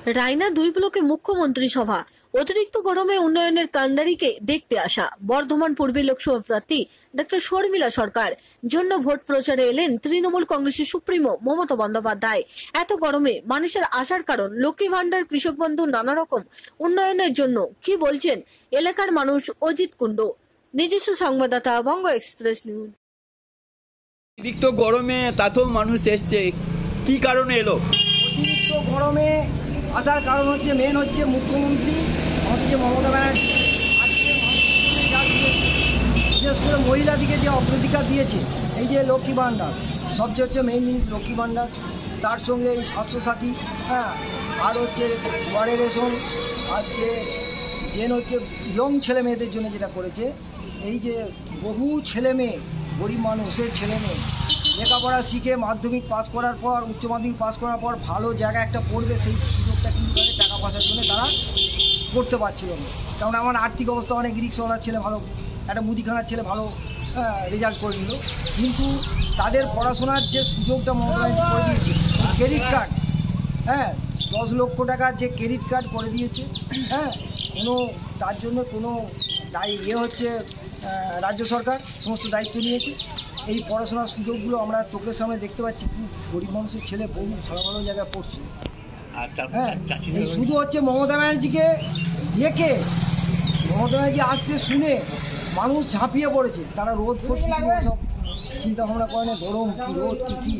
রায়না 2 ব্লকে মুখ্যমন্ত্রী সভা। অতিরিক্ত গরমে উন্নয়নের কান্ডারিকে দেখতে আসা বর্ধমান পূর্বে লোকসভা প্রার্থী ডক্টর শর্মিলা সরকার জন্য ভোট প্রচারে এলেন তৃণমূল কংগ্রেসের সুপ্রিমো মমতা বন্দ্যোপাধ্যায়। এত গরমে মানুষের আসার কারণ লক্ষ্মী ভান্ডার, কৃষক বন্ধু, নানা রকম উন্নয়নের জন্য কি বলছেন এলাকার মানুষ। অজিত কুন্ডু, নিজস্ব সংবাদদাতা, বঙ্গ এক্সপ্রেস নিউজ। অতিরিক্ত গরমে তাতেও মানুষ এসছে, কি কারণে এলো? অতিরিক্ত গরমে আসার কারণ হচ্ছে মেন হচ্ছে মুখ্যমন্ত্রী হচ্ছে মমতা ব্যানার্জি। আজকে বিশেষ করে মহিলাদিকে যে অগ্রাধিকার দিয়েছে, এই যে লক্ষ্মী ভান্ডার, সবচেয়ে হচ্ছে মেন জিনিস লক্ষ্মী ভান্ডার, তার সঙ্গে এই স্বাস্থ্যসাথী, আর হচ্ছে ওয়ার্ডের রেশন, আর যে হচ্ছে ইয়ং ছেলে মেয়েদের জন্য যেটা করেছে, এই যে বহু ছেলে মেয়ে, গরিব মানুষের ছেলে মেয়ে লেখাপড়া শিখে মাধ্যমিক পাস করার পর, উচ্চ মাধ্যমিক পাস করার পর ভালো জায়গায় একটা পড়বে, সেই সুযোগটা কিন্তু তাদের টাকা পয়সার জন্য তারা করতে পারছিল না। কারণ আমার আর্থিক অবস্থা অনেক রিক্সাওয়ালার ছেলে ভালো, একটা মুদিখানার ছেলে ভালো রেজাল্ট করে নিল, কিন্তু তাদের পড়াশোনার যে সুযোগটা মমতা করে দিয়েছে, ক্রেডিট কার্ড, 10 লক্ষ টাকার যে ক্রেডিট কার্ড করে দিয়েছে, কোনো তার জন্য কোনো হচ্ছে রাজ্য সরকার সমস্ত দায়িত্ব নিয়েছে। এই পড়াশোনার সুযোগগুলো আমরা চোখের সামনে দেখতে পাচ্ছি, খুব গরিব মানুষের ছেলে বহু ভালো ভালো জায়গায় পড়ছে। এই শুধু হচ্ছে মমতা ব্যানার্জিকে দেখে, মমতা ব্যানার্জি আসছে শুনে মানুষ ঝাঁপিয়ে পড়েছে। তারা রোদ সব চিন্তা ভাবনা করে না, গরম কি রোদ কি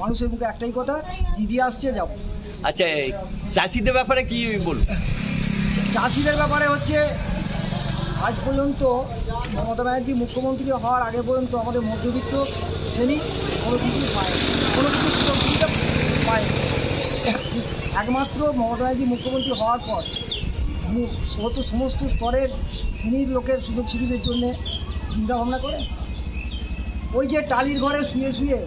মানুষের মুখে একটাই কথা, দিদি আসছে যাব। আচ্ছা, চাষিদের ব্যাপারে কি বলুন? চাষিদের ব্যাপারে হচ্ছে আজ পর্যন্ত মমতা ব্যানার্জি মুখ্যমন্ত্রী হওয়ার আগে পর্যন্ত আমাদের মধ্যবিত্ত শ্রেণী কোনো কিছুই পায়নি, কোনো কিছু সুযোগ সুবিধা পায়নি। একমাত্র মমতা ব্যানার্জি মুখ্যমন্ত্রী হওয়ার পর ও তো সমস্ত স্তরের শ্রেণীর লোকের সুযোগ সুবিধার জন্যে চিন্তাভাবনা করে। ওই যে টালির ঘরে শুয়ে শুয়ে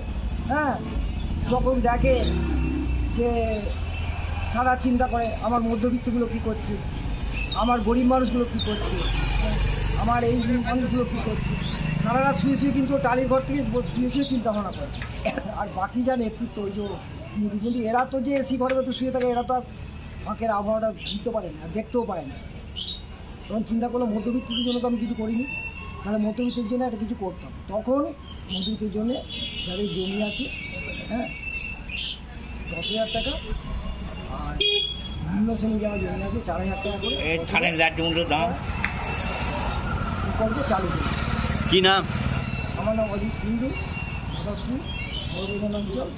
যখন দেখে যে সারা চিন্তা করে আমার মধ্যবিত্তগুলো কী করছে, আমার গরিব মানুষগুলো কী করছে, আমার এই মানুষগুলো কী করছে, সারা রাত শুয়ে শুয়ে কিন্তু টালির ঘর থেকে শুয়ে শুয়ে চিন্তা ভাবনা করে। আর বাকি যা নেতৃত্ব, ওই যে কিন্তু এরা তো যে এসি ঘরে তো শুয়ে থাকে, এরা তো আর ফাঁকের আবহাওয়াটা দিতে পারে না, দেখতেও পারে না। তখন চিন্তা করলো মধ্যবিত্তদের জন্য তো আমি কিছু করিনি, তাহলে মধ্যবিত্তের জন্য একটা কিছু করতাম। তখন মধ্যবিত্তের জন্যে যাদের জমি আছে 10,000 টাকা, আর নিম্ন শ্রেণী যারা জমি আছে 4,000 টাকা করে প্রকল্প চালু করে। কি নাম? আমার নাম অজিত কুন্ডু, অঞ্চল।